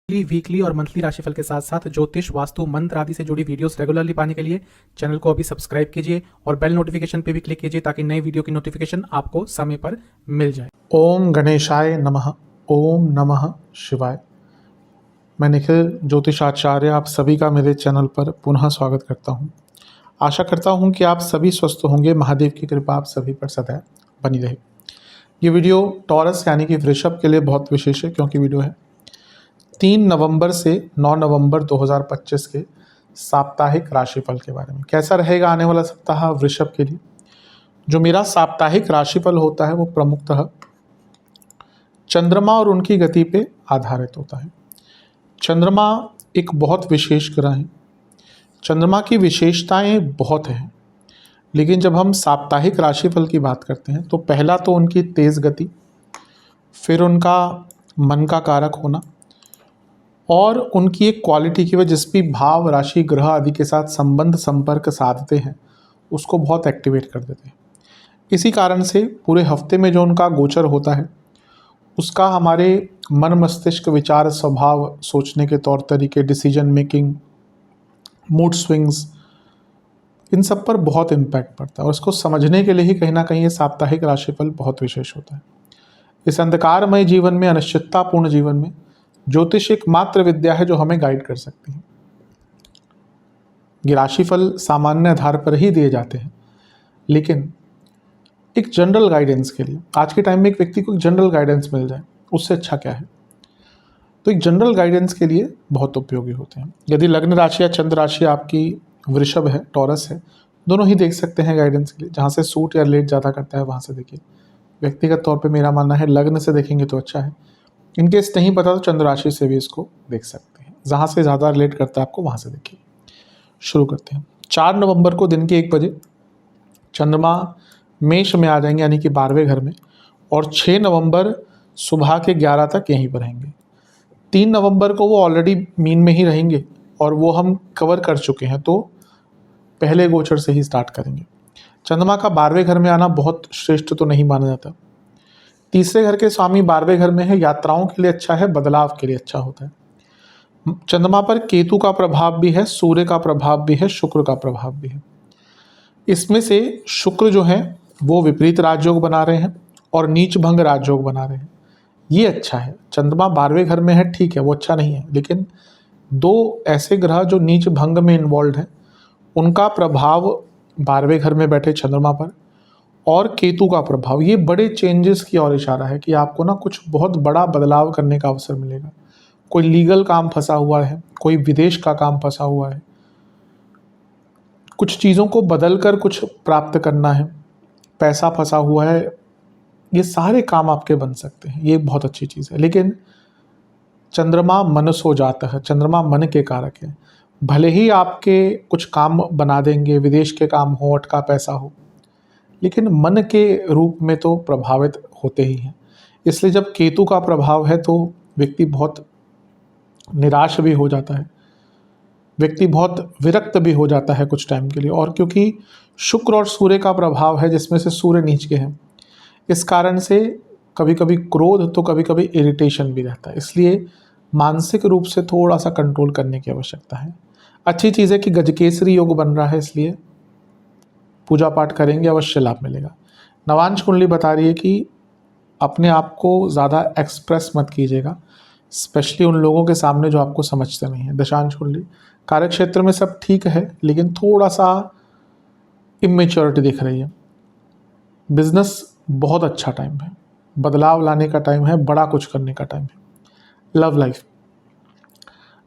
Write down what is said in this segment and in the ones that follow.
Weekly और monthly राशिफल के साथ साथ ज्योतिष, वास्तु, मंत्र आदि से जुड़ी वीडियोस रेगुलरली पाने के लिए चैनल को अभी सब्सक्राइब कीजिए और बेल नोटिफिकेशन पे भी क्लिक कीजिए ताकि नई वीडियो की नोटिफिकेशन आपको समय पर मिल जाए। ओम गणेशाय नमः। ओम नमः शिवाय। मैं निखिल ज्योतिषाचार्य आप सभी का मेरे चैनल पर पुनः स्वागत करता हूं। आशा करता हूं कि आप सभी स्वस्थ होंगे। महादेव की कृपा आप सभी पर सदैव बनी रहे। ये वीडियो टॉरस यानी कि वृषभ के लिए बहुत विशेष है क्योंकि वीडियो है 3 नवंबर से 9 नवंबर 2025 के साप्ताहिक राशिफल के बारे में। कैसा रहेगा आने वाला सप्ताह वृषभ के लिए। जो मेरा साप्ताहिक राशिफल होता है वो प्रमुखतः चंद्रमा और उनकी गति पे आधारित होता है। चंद्रमा एक बहुत विशेष ग्रह है। चंद्रमा की विशेषताएं बहुत हैं, लेकिन जब हम साप्ताहिक राशिफल की बात करते हैं तो पहला तो उनकी तेज़ गति, फिर उनका मन का कारक होना और उनकी एक क्वालिटी की वजह जिस भी भाव, राशि, ग्रह आदि के साथ संबंध संपर्क साधते हैं उसको बहुत एक्टिवेट कर देते हैं। इसी कारण से पूरे हफ्ते में जो उनका गोचर होता है उसका हमारे मन, मस्तिष्क, विचार, स्वभाव, सोचने के तौर तरीके, डिसीजन मेकिंग, मूड स्विंग्स, इन सब पर बहुत इम्पैक्ट पड़ता है। और इसको समझने के लिए ही कहीं ना कहीं ये साप्ताहिक राशिफल बहुत विशेष होता है। इस अंधकारमय जीवन में, अनिश्चिततापूर्ण जीवन में ज्योतिष एकमात्र विद्या है जो हमें गाइड कर सकती है। ये राशिफल सामान्य आधार पर ही दिए जाते हैं, लेकिन एक जनरल गाइडेंस के लिए आज के टाइम में एक व्यक्ति को एक जनरल गाइडेंस मिल जाए उससे अच्छा क्या है। तो एक जनरल गाइडेंस के लिए बहुत उपयोगी होते हैं। यदि लग्न राशि या चंद्र राशि आपकी वृषभ है, टॉरस है, दोनों ही देख सकते हैं गाइडेंस के लिए। जहाँ से सूट या रिलेट ज़्यादा करता है वहाँ से देखिए। व्यक्तिगत तौर पे मेरा मानना है लग्न से देखेंगे तो अच्छा है। इनकेस नहीं पता तो चंद्र राशि से भी इसको देख सकते हैं। जहाँ से ज़्यादा रिलेट करता है आपको वहाँ से देखिए। शुरू करते हैं। 4 नवंबर को दिन के 1 बजे चंद्रमा मेष में आ जाएंगे यानी कि 12वें घर में, और 6 नवंबर सुबह के 11 तक यहीं पर रहेंगे। 3 नवंबर को वो ऑलरेडी मीन में ही रहेंगे और वो हम कवर कर चुके हैं, तो पहले गोचर से ही स्टार्ट करेंगे। चंद्रमा का 12वें घर में आना बहुत श्रेष्ठ तो नहीं माना जाता। तीसरे घर के स्वामी 12वें घर में है, यात्राओं के लिए अच्छा है, बदलाव के लिए अच्छा होता है। चंद्रमा पर केतु का प्रभाव भी है, सूर्य का प्रभाव भी है, शुक्र का प्रभाव भी है। इसमें से शुक्र जो है वो विपरीत राजयोग बना रहे हैं और नीच भंग राजयोग बना रहे हैं। ये अच्छा है। चंद्रमा 12वें घर में है, ठीक है, वो अच्छा नहीं है, लेकिन 2 ऐसे ग्रह जो नीच भंग में इन्वॉल्व हैं उनका प्रभाव 12वें घर में बैठे चंद्रमा पर और केतु का प्रभाव, ये बड़े चेंजेस की ओर इशारा है कि आपको ना कुछ बहुत बड़ा बदलाव करने का अवसर मिलेगा। कोई लीगल काम फंसा हुआ है, कोई विदेश का काम फंसा हुआ है, कुछ चीज़ों को बदल कर कुछ प्राप्त करना है, पैसा फंसा हुआ है, ये सारे काम आपके बन सकते हैं। ये बहुत अच्छी चीज़ है। लेकिन चंद्रमा मनसो जाता है, चंद्रमा मन के कारक है। भले ही आपके कुछ काम बना देंगे, विदेश के काम हो, अटका पैसा हो, लेकिन मन के रूप में तो प्रभावित होते ही हैं। इसलिए जब केतु का प्रभाव है तो व्यक्ति बहुत निराश भी हो जाता है, व्यक्ति बहुत विरक्त भी हो जाता है कुछ टाइम के लिए। और क्योंकि शुक्र और सूर्य का प्रभाव है जिसमें से सूर्य नीच के हैं, इस कारण से कभी कभी क्रोध तो कभी कभी इरिटेशन भी रहता है। इसलिए मानसिक रूप से थोड़ा सा कंट्रोल करने की आवश्यकता है। अच्छी चीज़ है कि गजकेसरी योग बन रहा है, इसलिए पूजा पाठ करेंगे अवश्य लाभ मिलेगा। नवांश कुंडली बता रही है कि अपने आप को ज़्यादा एक्सप्रेस मत कीजिएगा, स्पेशली उन लोगों के सामने जो आपको समझते नहीं हैं। दशांश कुंडली कार्य क्षेत्र में सब ठीक है, लेकिन थोड़ा सा इमेच्योरिटी दिख रही है। बिजनेस बहुत अच्छा टाइम है, बदलाव लाने का टाइम है, बड़ा कुछ करने का टाइम है। लव लाइफ,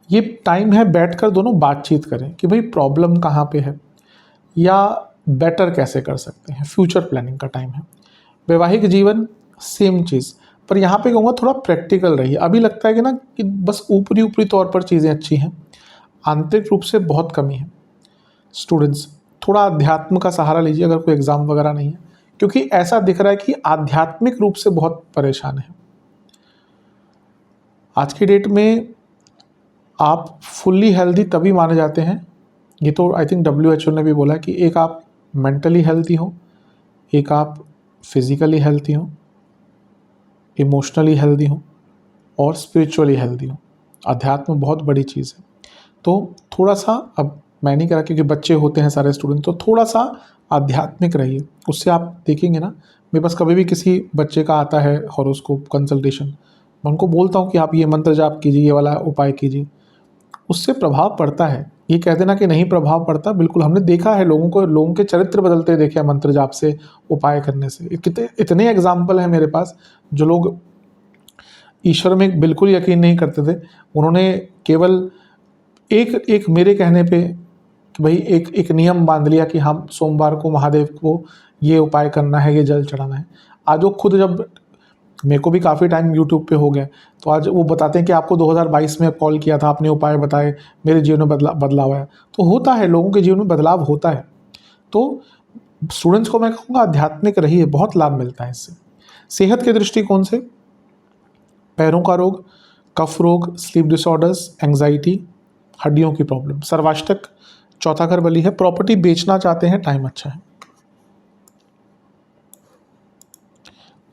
ये टाइम है बैठकर दोनों बातचीत करें कि भाई प्रॉब्लम कहाँ पे है या बेटर कैसे कर सकते हैं। फ्यूचर प्लानिंग का टाइम है। वैवाहिक जीवन सेम चीज़, पर यहाँ पे कहूँगा थोड़ा प्रैक्टिकल रहिए। अभी लगता है कि ना कि बस ऊपरी ऊपरी तौर पर चीज़ें अच्छी हैं, आंतरिक रूप से बहुत कमी है। स्टूडेंट्स थोड़ा अध्यात्म का सहारा लीजिए अगर कोई एग्ज़ाम वगैरह नहीं है, क्योंकि ऐसा दिख रहा है कि आध्यात्मिक रूप से बहुत परेशान है। आज की डेट में आप फुल्ली हेल्दी तभी माने जाते हैं, ये तो आई थिंक WHO ने भी बोला है, कि एक आप मेंटली हेल्थी हो, एक आप फिजिकली हेल्थी हो, इमोशनली हेल्दी हों और स्पिरिचुअली हेल्दी हों। अध्यात्म बहुत बड़ी चीज़ है। तो थोड़ा सा, अब मैं नहीं कह रहा क्योंकि बच्चे होते हैं सारे स्टूडेंट, तो थोड़ा सा आध्यात्मिक रहिए। उससे आप देखेंगे ना, मेरे पास कभी भी किसी बच्चे का आता है हॉरोस्कोप कंसल्टेशन, मैं उनको बोलता हूँ कि आप ये मंत्र जाप कीजिए, ये वाला उपाय कीजिए, उससे प्रभाव पड़ता है। ये कह देना कि नहीं प्रभाव पड़ता, बिल्कुल हमने देखा है, लोगों को, लोगों के चरित्र बदलते देखे हैं मंत्र जाप से, उपाय करने से। कितने इतने एग्जाम्पल हैं मेरे पास, जो लोग ईश्वर में बिल्कुल यकीन नहीं करते थे, उन्होंने केवल एक एक मेरे कहने पे कि भाई एक एक नियम बांध लिया कि हम सोमवार को महादेव को ये उपाय करना है, ये जल चढ़ाना है। आज वो खुद, जब मेरे को भी काफ़ी टाइम यूट्यूब पे हो गया, तो आज वो बताते हैं कि आपको 2022 में कॉल किया था, आपने उपाय बताए, मेरे जीवन में बदलाव आया। तो होता है, लोगों के जीवन में बदलाव होता है। तो स्टूडेंट्स को मैं कहूँगा आध्यात्मिक रहिए, बहुत लाभ मिलता है इससे। सेहत के दृष्टिकोण से पैरों का रोग, कफ रोग, स्लीप डिसऑर्डर्स, एंग्जाइटी, हड्डियों की प्रॉब्लम। सर्वाष्टक चौथा घर बली है। प्रॉपर्टी बेचना चाहते हैं, टाइम अच्छा है।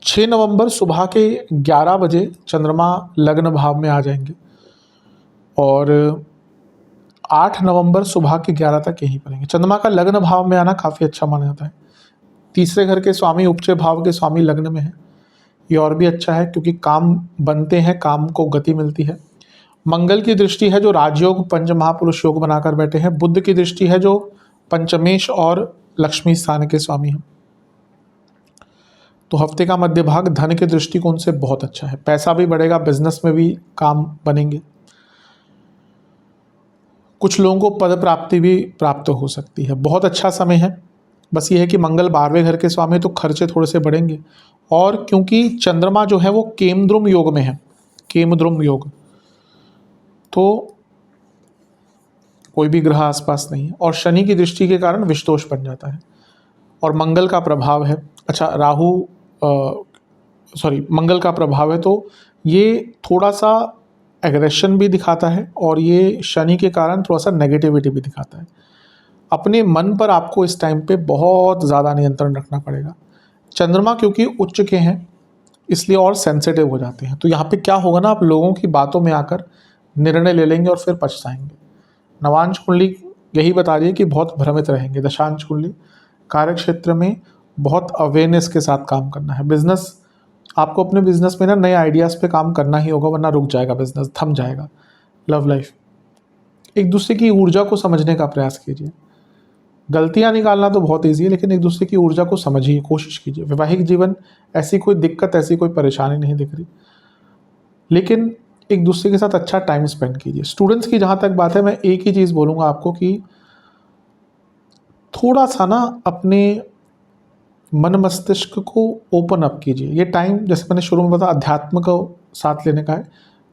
6 नवंबर सुबह के 11 बजे चंद्रमा लग्न भाव में आ जाएंगे और 8 नवंबर सुबह के 11 तक यहीं पड़ेंगे। चंद्रमा का लग्न भाव में आना काफ़ी अच्छा माना जाता है। तीसरे घर के स्वामी उपचय भाव के स्वामी लग्न में है, ये और भी अच्छा है क्योंकि काम बनते हैं, काम को गति मिलती है। मंगल की दृष्टि है जो राजयोग पंच महापुरुष योग बनाकर बैठे हैं। बुध की दृष्टि है जो पंचमेश और लक्ष्मी स्थान के स्वामी हैं। तो हफ्ते का मध्य भाग धन के दृष्टिकोण से बहुत अच्छा है। पैसा भी बढ़ेगा, बिजनेस में भी काम बनेंगे। कुछ लोगों को पद प्राप्ति भी प्राप्त हो सकती है। बहुत अच्छा समय है। बस ये है कि मंगल 12वें घर के स्वामी, तो खर्चे थोड़े से बढ़ेंगे। और क्योंकि चंद्रमा जो है वो केमद्रुम योग में है, केमद्रुम योग, तो कोई भी ग्रह आसपास नहीं है। और शनि की दृष्टि के कारण विषदोष बन जाता है। और मंगल का प्रभाव है, अच्छा मंगल का प्रभाव है, तो ये थोड़ा सा एग्रेशन भी दिखाता है और ये शनि के कारण थोड़ा सा नेगेटिविटी भी दिखाता है। अपने मन पर आपको इस टाइम पे बहुत ज़्यादा नियंत्रण रखना पड़ेगा। चंद्रमा क्योंकि उच्च के हैं इसलिए और सेंसिटिव हो जाते हैं। तो यहाँ पे क्या होगा ना, आप लोगों की बातों में आकर निर्णय ले लेंगे और फिर पछताएंगे। नवांश कुंडली यही बता रही है कि बहुत भ्रमित रहेंगे। दशांश कुंडली कार्य क्षेत्र में बहुत अवेयरनेस के साथ काम करना है। बिजनेस, आपको अपने बिजनेस में ना नए आइडियाज़ पे काम करना ही होगा, वरना रुक जाएगा बिजनेस, थम जाएगा। लव लाइफ, एक दूसरे की ऊर्जा को समझने का प्रयास कीजिए। गलतियां निकालना तो बहुत ईजी है, लेकिन एक दूसरे की ऊर्जा को समझिए, कोशिश कीजिए। वैवाहिक जीवन, ऐसी कोई दिक्कत, ऐसी कोई परेशानी नहीं दिख रही, लेकिन एक दूसरे के साथ अच्छा टाइम स्पेंड कीजिए। स्टूडेंट्स की जहाँ तक बात है, मैं एक ही चीज़ बोलूँगा आपको कि थोड़ा सा ना अपने मन मस्तिष्क को ओपन अप कीजिए। ये टाइम, जैसे मैंने शुरू में बताया, अध्यात्म को साथ लेने का है।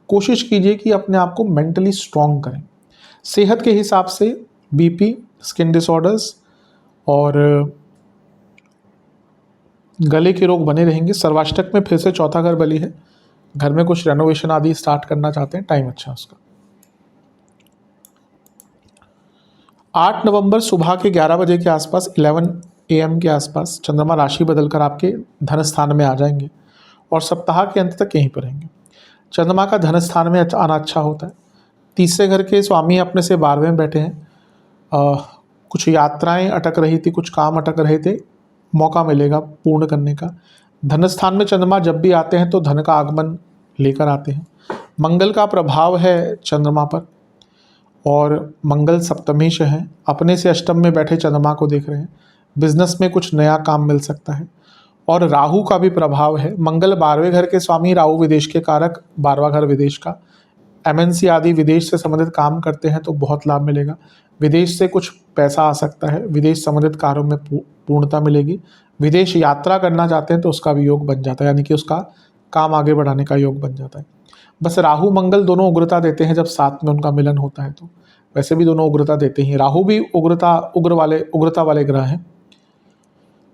कोशिश कीजिए कि अपने आप को मेंटली स्ट्रॉन्ग करें। सेहत के हिसाब से बीपी, स्किन डिसऑर्डर्स और गले के रोग बने रहेंगे। सर्वाष्टक में फिर से चौथा घर बली है। घर में कुछ रेनोवेशन आदि स्टार्ट करना चाहते हैं, टाइम अच्छा उसका। 8 नवंबर सुबह के 11 बजे के आसपास, 11 AM के आसपास चंद्रमा राशि बदलकर आपके धन स्थान में आ जाएंगे और सप्ताह के अंत तक यहीं पर रहेंगे। चंद्रमा का धन स्थान में आना अच्छा होता है। तीसरे घर के स्वामी अपने से 12वें में बैठे हैं। कुछ यात्राएं अटक रही थी, कुछ काम अटक रहे थे, मौका मिलेगा पूर्ण करने का। धन स्थान में चंद्रमा जब भी आते हैं तो धन का आगमन लेकर आते हैं। मंगल का प्रभाव है चंद्रमा पर और मंगल सप्तमेश है। अपने से अष्टम में बैठे चंद्रमा को देख रहे हैं। बिजनेस में कुछ नया काम मिल सकता है। और राहु का भी प्रभाव है। मंगल 12वें घर के स्वामी, राहु विदेश के कारक, 12वां घर विदेश का। MNC आदि विदेश से संबंधित काम करते हैं तो बहुत लाभ मिलेगा। विदेश से कुछ पैसा आ सकता है। विदेश संबंधित कार्यों में पूर्णता मिलेगी। विदेश यात्रा करना चाहते हैं तो उसका भी योग बन जाता है, यानी कि उसका काम आगे बढ़ाने का योग बन जाता है। बस राहु मंगल दोनों उग्रता देते हैं जब साथ में उनका मिलन होता है, तो वैसे भी दोनों उग्रता देते हैं। राहु भी उग्रता वाले ग्रह हैं।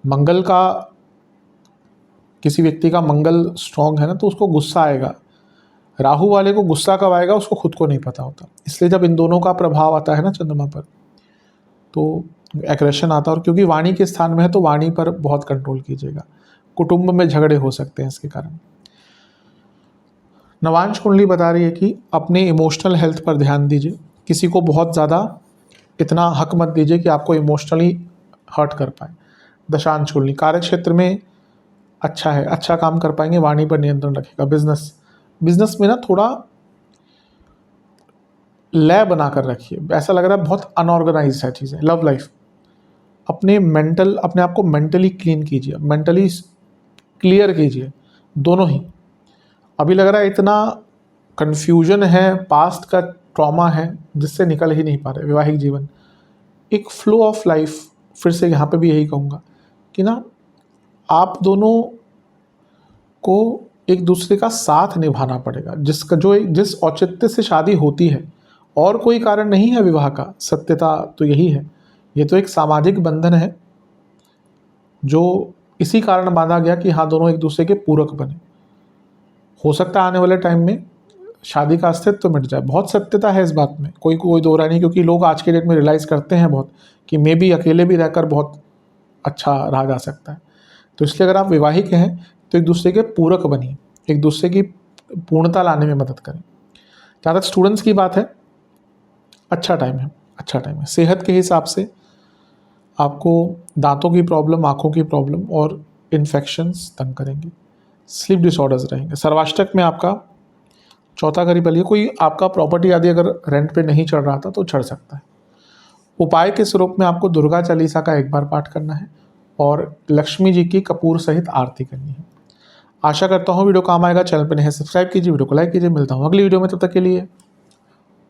मंगल का, किसी व्यक्ति का मंगल स्ट्रांग है ना, तो उसको गुस्सा आएगा। राहु वाले को गुस्सा कब आएगा उसको खुद को नहीं पता होता। इसलिए जब इन दोनों का प्रभाव आता है ना चंद्रमा पर, तो एग्रेशन आता है। और क्योंकि वाणी के स्थान में है तो वाणी पर बहुत कंट्रोल कीजिएगा। कुटुंब में झगड़े हो सकते हैं इसके कारण। नवांश कुंडली बता रही है कि अपने इमोशनल हेल्थ पर ध्यान दीजिए, किसी को बहुत ज़्यादा इतना हक मत दीजिए कि आपको इमोशनली हर्ट कर पाए। दशांश कुंडली कार्य क्षेत्र में अच्छा है, अच्छा काम कर पाएंगे, वाणी पर नियंत्रण रखेगा। बिजनेस में ना थोड़ा लय बना कर रखिए, ऐसा लग रहा है बहुत अनऑर्गेनाइज है चीज़ें। लव लाइफ, अपने आप को मेंटली क्लीन कीजिए, मेंटली क्लियर कीजिए, दोनों ही। अभी लग रहा है इतना कंफ्यूजन है, पास्ट का ट्रॉमा है जिससे निकल ही नहीं पा रहे। वैवाहिक जीवन एक फ्लो ऑफ लाइफ, फिर से यहाँ पे भी यही कहूँगा कि ना आप दोनों को एक दूसरे का साथ निभाना पड़ेगा। जिस औचित्य से शादी होती है और कोई कारण नहीं है विवाह का, सत्यता तो यही है। ये तो एक सामाजिक बंधन है जो इसी कारण बांधा गया कि हाँ दोनों एक दूसरे के पूरक बने। हो सकता है आने वाले टाइम में शादी का अस्तित्व तो मिट जाए, बहुत सत्यता है इस बात में, कोई दो राय नहीं, क्योंकि लोग आज के डेट में रियलाइज़ करते हैं बहुत कि मे भी अकेले भी रहकर बहुत अच्छा रहा जा सकता है। तो इसलिए अगर आप विवाहिक हैं तो एक दूसरे के पूरक बनिए, एक दूसरे की पूर्णता लाने में मदद करें। जहाँ तक स्टूडेंट्स की बात है, अच्छा टाइम है, अच्छा टाइम है। सेहत के हिसाब से आपको दांतों की प्रॉब्लम, आँखों की प्रॉब्लम और इन्फेक्शंस तंग करेंगे। स्लीप डिसऑर्डर्स रहेंगे। सर्वाष्टक में आपका चौथा घर ही बलिए, कोई आपका प्रॉपर्टी आदि अगर रेंट पे नहीं चढ़ रहा था तो चढ़ सकता है। उपाय के स्वरूप में आपको दुर्गा चालीसा का एक बार पाठ करना है और लक्ष्मी जी की कपूर सहित आरती करनी है। आशा करता हूँ वीडियो काम आएगा। चैनल पर नहीं है सब्सक्राइब कीजिए, वीडियो को लाइक कीजिए। मिलता हूँ अगली वीडियो में, तब तक के लिए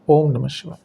ओम नमः शिवाय।